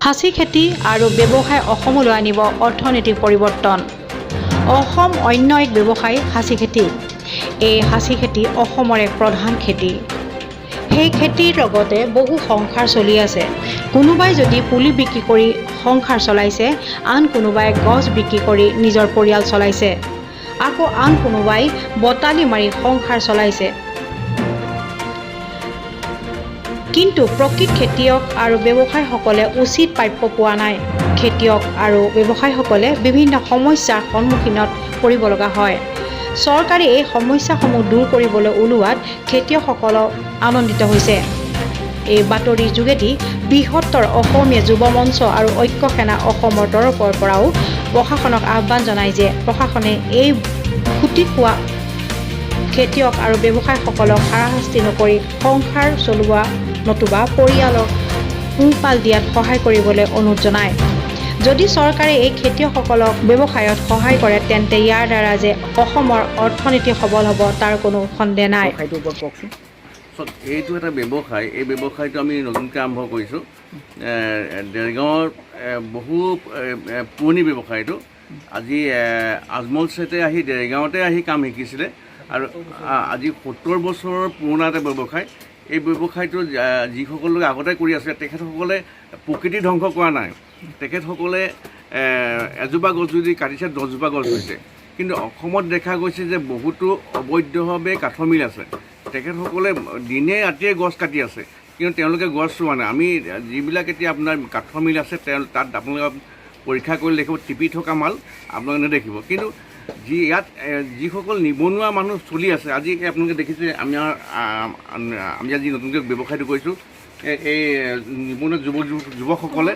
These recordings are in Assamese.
হাঁচি খেতি আৰু ব্যৱসায় অসমলৈ আনিব অৰ্থনৈতিক পৰিৱৰ্তন। অসম অন্য এক ব্যৱসায় হাঁচি খেতি। এই হাঁচি খেতি অসমৰ এক প্ৰধান খেতি। সেই খেতিৰ লগতে বহু সংসাৰ চলি আছে। কোনোবাই যদি পুলি বিক্ৰী কৰি সংসাৰ চলাইছে, আন কোনোবাই গছ বিক্ৰী কৰি নিজৰ পৰিয়াল চলাইছে, আকৌ আন কোনোবাই বটালি মাৰি সংসাৰ চলাইছে। কিন্তু প্ৰকৃত খেতিয়ক আৰু ব্যৱসায়ীসকলে উচিত প্ৰাপ্য পোৱা নাই। খেতিয়ক আৰু ব্যৱসায়ীসকলে বিভিন্ন সমস্যাৰ সন্মুখীনত পৰিব লগা হয়। চৰকাৰে এই সমস্যাসমূহ দূৰ কৰিবলৈ ওলোৱাত খেতিয়কসকলক আনন্দিত হৈছে। এই বাতৰিৰ যোগেদি বৃহত্তৰ অসমীয়া যুৱ মঞ্চ আৰু ঐক্য সেনা অসমৰ তৰফৰ পৰাও প্ৰশাসনক আহ্বান জনায় যে প্ৰশাসনে এই খুটি খোৱা খেতিয়ক আৰু ব্যৱসায়ীসকলক হাৰাশাস্তি নকৰি সংসাৰ চলোৱা নতুবা পৰিয়ালক পোহপাল দিয়াত সহায় কৰিবলৈ অনুৰোধ জনায়। যদি চৰকাৰে এই খেতিয়কসকলক ব্যৱসায়ত সহায় কৰে তেন্তে ইয়াৰ দ্বাৰা যে অসমৰ অৰ্থনীতি সবল হ'ব তাৰ কোনো সন্দেহ নাই। এইটো এটা ব্যৱসায়, এই ব্যৱসায়টো আমি নতুনকৈ আৰম্ভ কৰিছোঁ। দেৰগাঁৱৰ বহু পুৰণি ব্যৱসায়টো। আজি আজমল চেটে আহি দেৰগাঁৱতে আহি কাম শিকিছিলে আৰু আজি 70 বছৰৰ পুৰণা এটা ব্যৱসায়। এই ব্যৱসায়টো যিসকলে আগতে কৰি আছে তেখেতসকলে প্ৰকৃতি ধ্বংস কৰা নাই। তেখেতসকলে এজোপা গছ যদি কাটিছে 10জোপা গছ হৈছে। কিন্তু অসমত দেখা গৈছে যে বহুতো অবৈধভাৱে কাঠৰ মিল আছে। তেখেতসকলে দিনে ৰাতিয়ে গছ কাটি আছে, কিন্তু তেওঁলোকে গছ ৰোৱা নাই। আমি যিবিলাক এতিয়া আপোনাৰ কাঠৰ মিল আছে তাত আপোনালোকে পৰীক্ষা কৰি দেখিব টিপি থকা মাল আপোনালোকে নেদেখিব। কিন্তু ইয়াত যিসকল নিবনুৱা মানুহ চলি আছে, আজি আপোনালোকে দেখিছে আমি আজি নতুনকৈ ব্যৱসায়টো কৰিছোঁ। এই নিবনুৱা যুৱকসকলে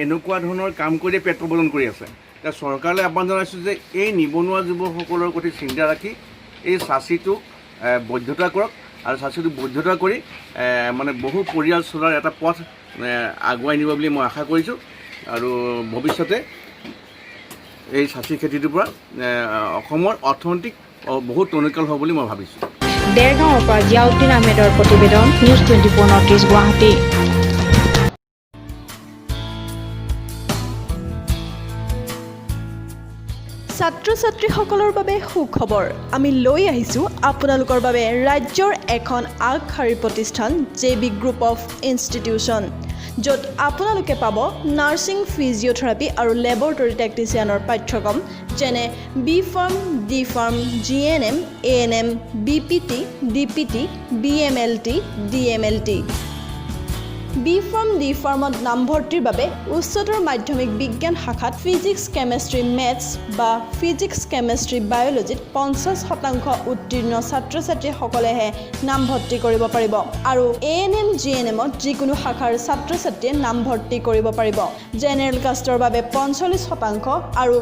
এনেকুৱা ধৰণৰ কাম কৰি পেট প্ৰবৰ্তন কৰি আছে। এতিয়া চৰকাৰলৈ আহ্বান জনাইছোঁ যে এই নিবনুৱা যুৱকসকলৰ প্ৰতি চিন্তা ৰাখি এই চাচিটো বৈধতা কৰক আৰু চাচিটো বৈধতা কৰি মানে বহু পৰিয়াল চলাৰ এটা পথ আগুৱাই নিব বুলি মই আশা কৰিছোঁ। আৰু ভৱিষ্যতে এই চাচি খেতিটোৰ পৰা অসমৰ অৰ্থনৈতিক বহুত টনকিয়াল হ'ব বুলি মই ভাবিছোঁ। দেৰগাঁৱৰ পৰা জিয়াউদ্দিন আহমেদৰ প্ৰতিবেদন, নিউজ 24 নৰ্থ ইষ্ট গুৱাহাটী। ছাত্ৰ ছাত্ৰীসকলৰ বাবে সুখবৰ আমি লৈ আহিছোঁ আপোনালোকৰ বাবে ৰাজ্যৰ এখন আগশাৰীৰ প্ৰতিষ্ঠান JB গ্ৰুপ অফ ইনষ্টিটিউশ্যন, য'ত আপোনালোকে পাব নাৰ্ছিং, ফিজিঅ'থেৰাপি আৰু লেবৰেটৰী টেকনিচিয়ানৰ পাঠ্যক্ৰম যেনে B.Pharm, D.Pharm, GNM, ANM, BPT, DPT, BMLT, DMLT। B.Pharm, D.Pharmত নামভৰ্তিৰ বাবে উচ্চতৰ মাধ্যমিক বিজ্ঞান শাখাত ফিজিক্স, কেমেষ্ট্ৰি, মেথছ বা ফিজিক্স, কেমেষ্ট্ৰি, বায়'লজিত 50% উত্তীৰ্ণ ছাত্ৰ ছাত্ৰীসকলেহে নামভৰ্তি কৰিব পাৰিব আৰু ANM, GNMত যিকোনো শাখাৰ ছাত্ৰ ছাত্ৰীয়ে নামভৰ্তি কৰিব পাৰিব। জেনেৰেল কাষ্টৰ বাবে 45% আৰু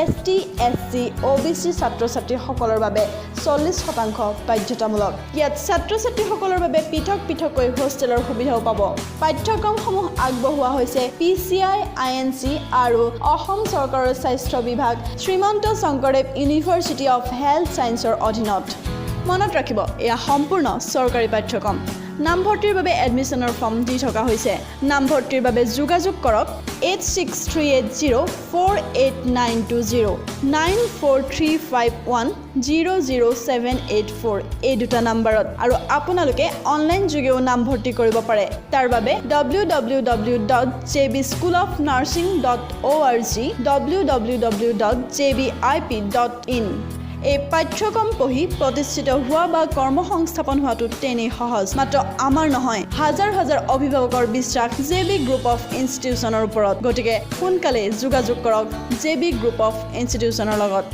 ST, SC, OBC ছাত্ৰ ছাত্ৰীসকলৰ বাবে 40% বাধ্যতামূলক। ইয়াত ছাত্ৰ ছাত্ৰীসকলৰ বাবে পৃথক পৃথকৈ হোষ্টেলৰ সুবিধাও পাব। পাঠ্যক্ৰমসমূহ আগবঢ়োৱা হৈছে PCI, INC আৰু অসম চৰকাৰৰ স্বাস্থ্য বিভাগ, Srimanta Sankardev university of health ছায়েন্সৰ অধীনত। মনত ৰাখিব, এয়া সম্পূৰ্ণ চৰকাৰী পাঠ্যক্ৰম। নামভৰ্তিৰ বাবে এডমিশ্যনৰ ফৰ্ম দি থকা হৈছে। নামভৰ্তিৰ বাবে যোগাযোগ কৰক 8638048920, 9435100784 এই দুটা নাম্বাৰত। আৰু আপোনালোকে অনলাইন যোগেও নামভৰ্তি কৰিব পাৰে। তাৰ বাবে www.jbschoolofnursing.org, www.jbip.in। এই পাঠ্যক্ৰম পঢ়ি প্ৰতিষ্ঠিত হোৱা বা কৰ্মসংস্থাপন হোৱাটো তেনেই সহজ। মাত্ৰ আমাৰ নহয়, হাজাৰ হাজাৰ অভিভাৱকৰ বিশ্বাস JB গ্ৰুপ অফ ইনষ্টিটিউশ্যনৰ ওপৰত। গতিকে সোনকালে যোগাযোগ কৰক JB গ্ৰুপ অফ ইনষ্টিটিউশ্যনৰ লগত।